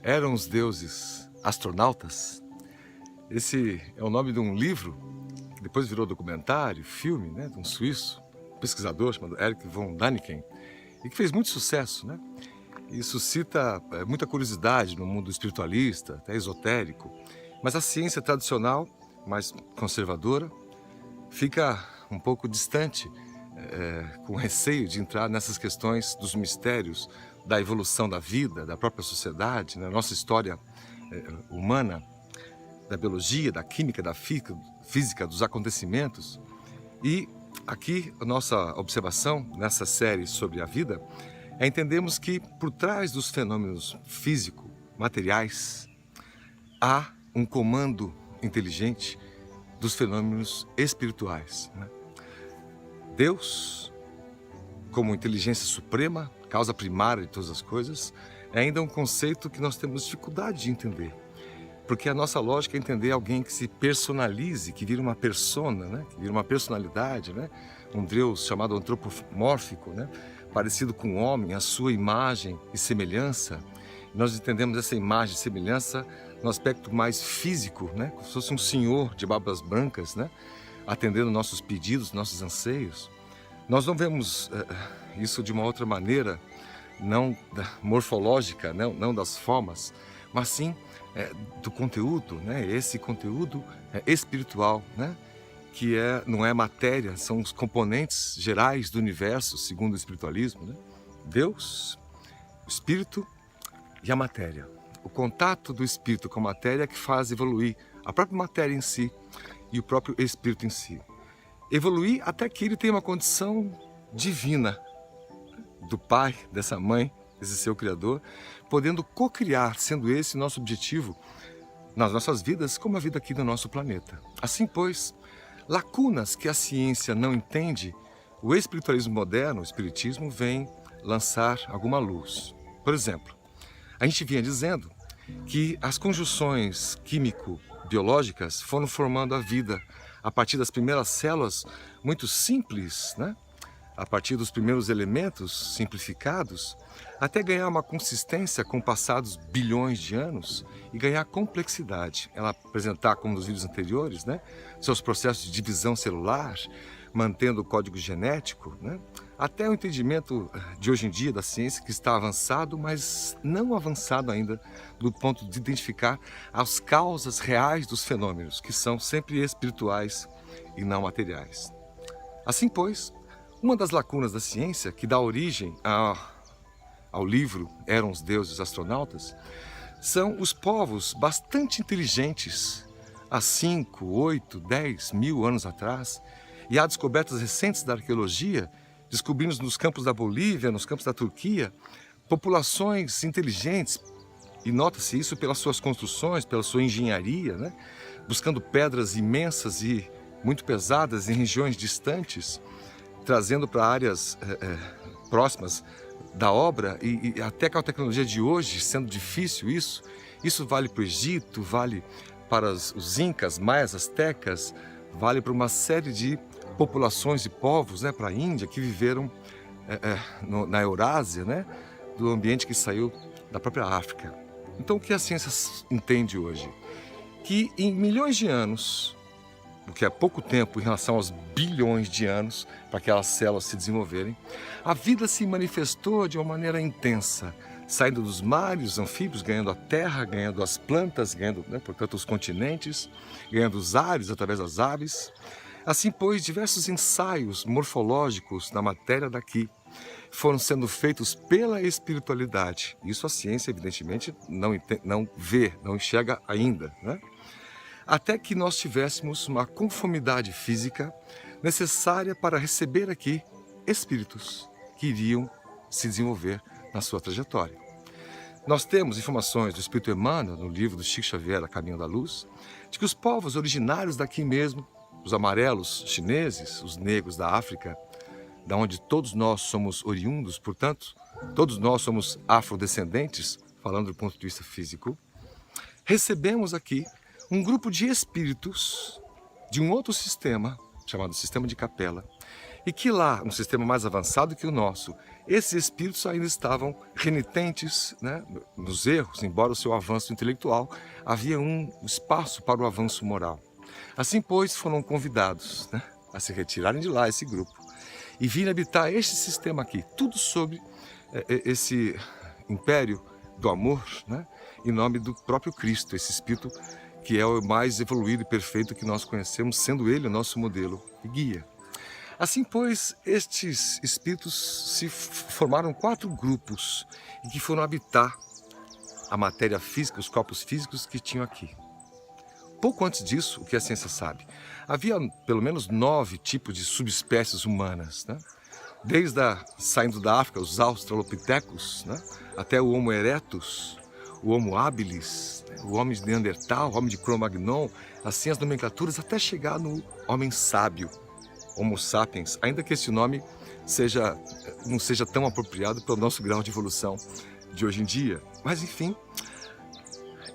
Eram os deuses astronautas? Esse é o nome de um livro que depois virou documentário, filme, né, de um suíço, pesquisador chamado Erich von Däniken, e que fez muito sucesso, né? E suscita muita curiosidade no mundo espiritualista, até esotérico. Mas a ciência tradicional, mais conservadora, fica um pouco distante, com receio de entrar nessas questões dos mistérios da evolução da vida, da própria sociedade, na nossa história humana, da biologia, da química, da física, dos acontecimentos. E aqui a nossa observação nessa série sobre a vida é entendermos que por trás dos fenômenos físico-materiais há um comando inteligente dos fenômenos espirituais, né? Deus, como inteligência suprema, causa primária de todas as coisas, é ainda um conceito que nós temos dificuldade de entender. Porque a nossa lógica é entender alguém que se personalize, que vira uma persona, né? Que vira uma personalidade, né? Um Deus chamado antropomórfico, né? Parecido com o homem, a sua imagem e semelhança. Nós entendemos essa imagem e semelhança no aspecto mais físico, né? Como se fosse um senhor de barbas brancas, né? Atendendo nossos pedidos, nossos anseios. Nós não vemos isso de uma outra maneira, não morfológica, não das formas, mas sim do conteúdo, né? Esse conteúdo espiritual, né? Que não é matéria, são os componentes gerais do universo, segundo o espiritualismo, né? Deus, o espírito e a matéria. O contato do espírito com a matéria é que faz evoluir a própria matéria em si e o próprio espírito em si. Evoluir até que ele tenha uma condição divina do pai, dessa mãe, desse seu criador, podendo co-criar, sendo esse nosso objetivo nas nossas vidas, como a vida aqui no nosso planeta. Assim, pois, lacunas que a ciência não entende, o espiritualismo moderno, o espiritismo, vem lançar alguma luz. Por exemplo, a gente vinha dizendo que as conjunções químico-biológicas foram formando a vida a partir das primeiras células muito simples, né? A partir dos primeiros elementos simplificados, até ganhar uma consistência com passados bilhões de anos e ganhar complexidade. Ela apresentar, como nos vídeos anteriores, né? Seus processos de divisão celular, mantendo o código genético, né? Até o entendimento de hoje em dia da ciência, que está avançado, mas não avançado ainda do ponto de identificar as causas reais dos fenômenos, que são sempre espirituais e não materiais. Assim, pois, uma das lacunas da ciência, que dá origem ao livro Eram os Deuses Astronautas, são os povos bastante inteligentes, há 5, 8, 10 mil anos atrás, e há descobertas recentes da arqueologia, descobrimos nos campos da Bolívia, nos campos da Turquia, populações inteligentes, e nota-se isso pelas suas construções, pela sua engenharia, né? Buscando pedras imensas e muito pesadas em regiões distantes, trazendo para áreas próximas da obra, e até com a tecnologia de hoje, sendo difícil isso vale para o Egito, vale para os incas, maias, astecas, vale para uma série de populações e povos, né, para a Índia, que viveram na Eurásia, né, do ambiente que saiu da própria África. Então, o que a ciência entende hoje? Que em milhões de anos, o que é pouco tempo em relação aos bilhões de anos para aquelas células se desenvolverem, a vida se manifestou de uma maneira intensa, saindo dos mares, os anfíbios, ganhando a terra, ganhando as plantas, ganhando, né, portanto, os continentes, ganhando os ares através das aves. Assim, pois, diversos ensaios morfológicos na matéria daqui foram sendo feitos pela espiritualidade. Isso a ciência, evidentemente, não vê, não enxerga ainda, né? Até que nós tivéssemos uma conformidade física necessária para receber aqui espíritos que iriam se desenvolver na sua trajetória. Nós temos informações do Espírito Emmanuel, no livro do Chico Xavier, A Caminho da Luz, de que os povos originários daqui mesmo, os amarelos chineses, os negros da África, da onde todos nós somos oriundos, portanto, todos nós somos afrodescendentes, falando do ponto de vista físico, recebemos aqui um grupo de espíritos de um outro sistema, chamado sistema de Capela, e que lá, um sistema mais avançado que o nosso, esses espíritos ainda estavam renitentes, né, nos erros, embora o seu avanço intelectual havia um espaço para o avanço moral. Assim, pois, foram convidados, né, a se retirarem de lá, esse grupo, e virem habitar este sistema aqui, tudo sobre esse império do amor, né, em nome do próprio Cristo, esse Espírito que é o mais evoluído e perfeito que nós conhecemos, sendo Ele o nosso modelo e guia. Assim, pois, estes espíritos se formaram 4 grupos e que foram habitar a matéria física, os corpos físicos que tinham aqui. Pouco antes disso, o que a ciência sabe? Havia pelo menos 9 tipos de subespécies humanas, né? Saindo da África, os australopithecus, né, até o Homo erectus, o Homo habilis, o homem de Neandertal, o homem de Cro-Magnon, assim as nomenclaturas até chegar no homem sábio, Homo sapiens, ainda que esse nome não seja tão apropriado pelo nosso grau de evolução de hoje em dia. Mas enfim,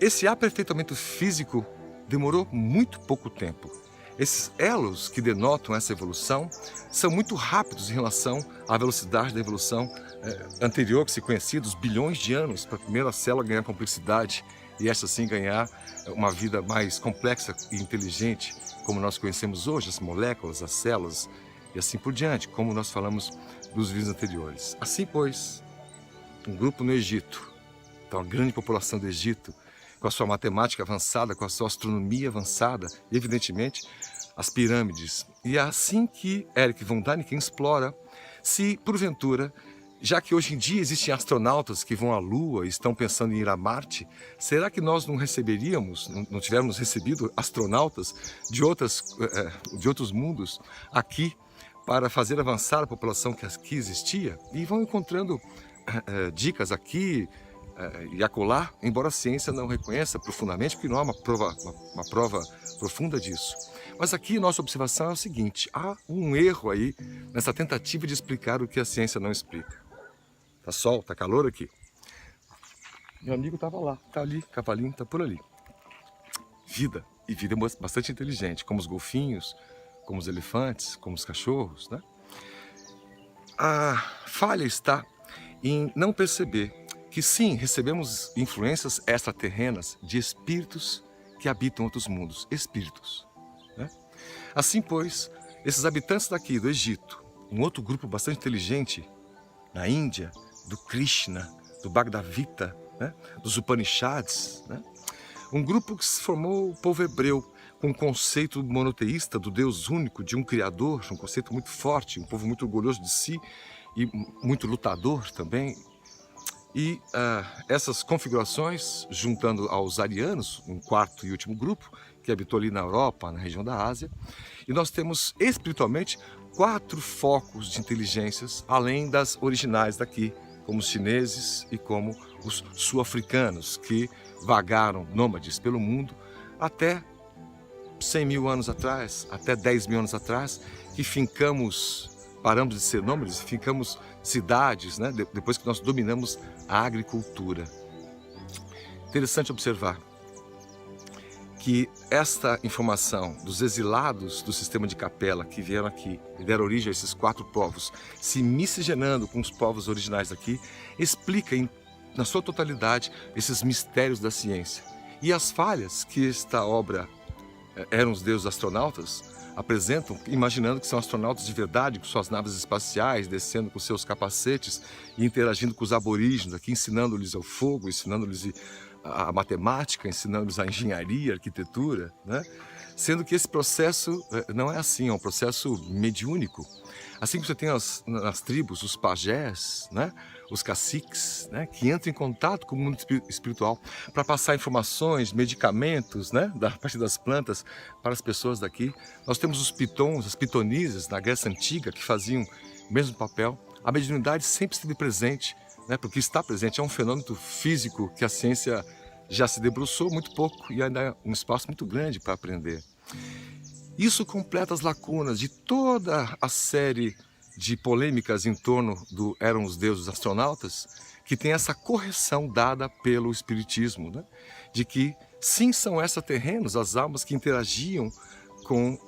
esse aperfeiçoamento físico demorou muito pouco tempo. Esses elos que denotam essa evolução são muito rápidos em relação à velocidade da evolução anterior que se conhecia, dos bilhões de anos, para a primeira célula ganhar complexidade e essa sim ganhar uma vida mais complexa e inteligente, como nós conhecemos hoje, as moléculas, as células e assim por diante, como nós falamos dos vídeos anteriores. Assim, pois, um grupo no Egito, então a grande população do Egito, com a sua matemática avançada, com a sua astronomia avançada, e evidentemente as pirâmides. E é assim que Erich von Däniken explora se, porventura, já que hoje em dia existem astronautas que vão à Lua e estão pensando em ir a Marte, será que nós não receberíamos, não tivéssemos recebido astronautas de outros mundos aqui para fazer avançar a população que aqui existia? E vão encontrando dicas aqui e acolá, embora a ciência não reconheça profundamente, porque não há uma prova profunda disso. Mas aqui nossa observação é o seguinte: há um erro aí nessa tentativa de explicar o que a ciência não explica. Tá sol, tá calor aqui. Meu amigo estava lá, tá ali, cavalinho, tá por ali. Vida, e vida é bastante inteligente, como os golfinhos, como os elefantes, como os cachorros, né? A falha está em não perceber que sim, recebemos influências extraterrenas de espíritos que habitam outros mundos, espíritos, né? Assim, pois, esses habitantes daqui do Egito, um outro grupo bastante inteligente na Índia, do Krishna, do Bhagavad Gita, né, dos Upanishads, né? Um grupo que se formou o povo hebreu, com um conceito monoteísta do Deus único, de um Criador, um conceito muito forte, um povo muito orgulhoso de si e muito lutador também. E essas configurações, juntando aos arianos, um quarto e último grupo, que habitou ali na Europa, na região da Ásia, e nós temos espiritualmente 4 focos de inteligências, além das originais daqui, como os chineses e como os sul-africanos, que vagaram nômades pelo mundo até 100 mil anos atrás, até 10 mil anos atrás, que paramos de ser nômades, ficamos cidades, né? Depois que nós dominamos a agricultura. Interessante observar que esta informação dos exilados do sistema de Capela que vieram aqui e deram origem a esses 4 povos, se miscigenando com os povos originais daqui, explica na sua totalidade esses mistérios da ciência. E as falhas que esta obra Eram os Deuses Astronautas apresentam, imaginando que são astronautas de verdade, com suas naves espaciais, descendo com seus capacetes e interagindo com os aborígenes aqui, ensinando-lhes o fogo, ensinando-lhes a matemática, ensinando-lhes a engenharia, a arquitetura, né? Sendo que esse processo não é assim, é um processo mediúnico. Assim que você tem nas tribos os pajés, né? Os caciques, né? Que entram em contato com o mundo espiritual para passar informações, medicamentos, né? Da parte das plantas para as pessoas daqui. Nós temos os pitons, as pitonisas na Grécia Antiga que faziam o mesmo papel. A mediunidade sempre esteve presente, né? Porque está presente, é um fenômeno físico que a ciência já se debruçou muito pouco e ainda é um espaço muito grande para aprender. Isso completa as lacunas de toda a série de polêmicas em torno do Eram os Deuses Astronautas, que tem essa correção dada pelo Espiritismo, né? De que sim, são extraterrenos as almas que interagiam com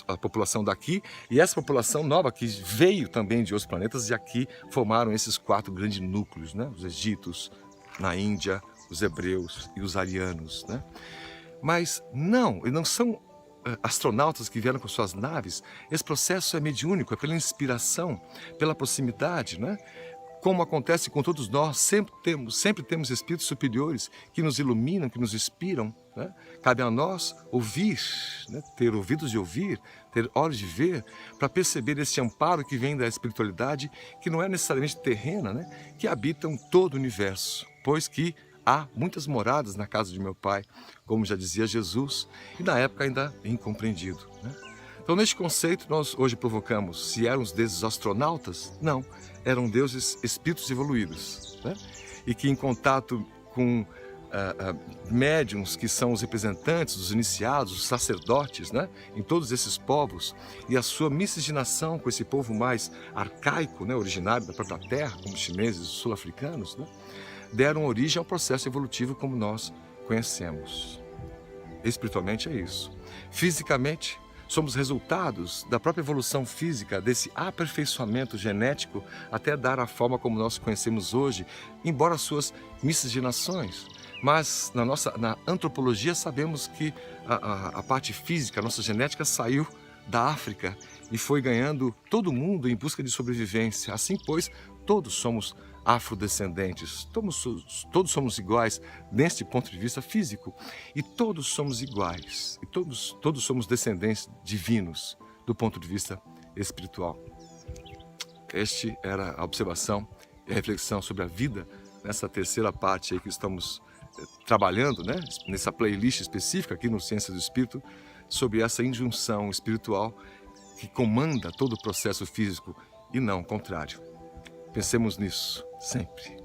a população daqui, e essa população nova que veio também de outros planetas, e aqui formaram esses 4 grandes núcleos, né? Os egípcios na Índia, os hebreus e os arianos, né? Mas não são astronautas que vieram com suas naves. Esse processo é mediúnico, é pela inspiração, pela proximidade, né? Como acontece com todos nós, sempre temos espíritos superiores que nos iluminam, que nos inspiram, né? Cabe a nós ouvir, né? Ter ouvidos de ouvir, ter olhos de ver, para perceber esse amparo que vem da espiritualidade, que não é necessariamente terrena, né? Que habitam todo o universo, pois que há muitas moradas na casa de meu Pai, como já dizia Jesus, e na época ainda incompreendido, né? Então, neste conceito, nós hoje provocamos se eram os deuses astronautas. Não, eram deuses espíritos evoluídos, né? E que em contato com médiums, que são os representantes dos iniciados, os sacerdotes, né? Em todos esses povos, e a sua miscigenação com esse povo mais arcaico, né? Originário da própria terra, como os chineses, os sul-africanos, né? Deram origem ao processo evolutivo como nós conhecemos. Espiritualmente é isso. Fisicamente, somos resultados da própria evolução física, desse aperfeiçoamento genético até dar a forma como nós conhecemos hoje, embora suas miscigenações. Mas na antropologia sabemos que a parte física, a nossa genética saiu da África e foi ganhando todo mundo em busca de sobrevivência. Assim, pois, todos somos afrodescendentes, todos somos iguais neste ponto de vista físico, e todos somos iguais, e todos somos descendentes divinos do ponto de vista espiritual. Este era a observação e a reflexão sobre a vida nessa terceira parte aí que estamos trabalhando, né? Nessa playlist específica aqui no Ciência do Espírito, sobre essa injunção espiritual que comanda todo o processo físico e não o contrário. Pensemos nisso sempre.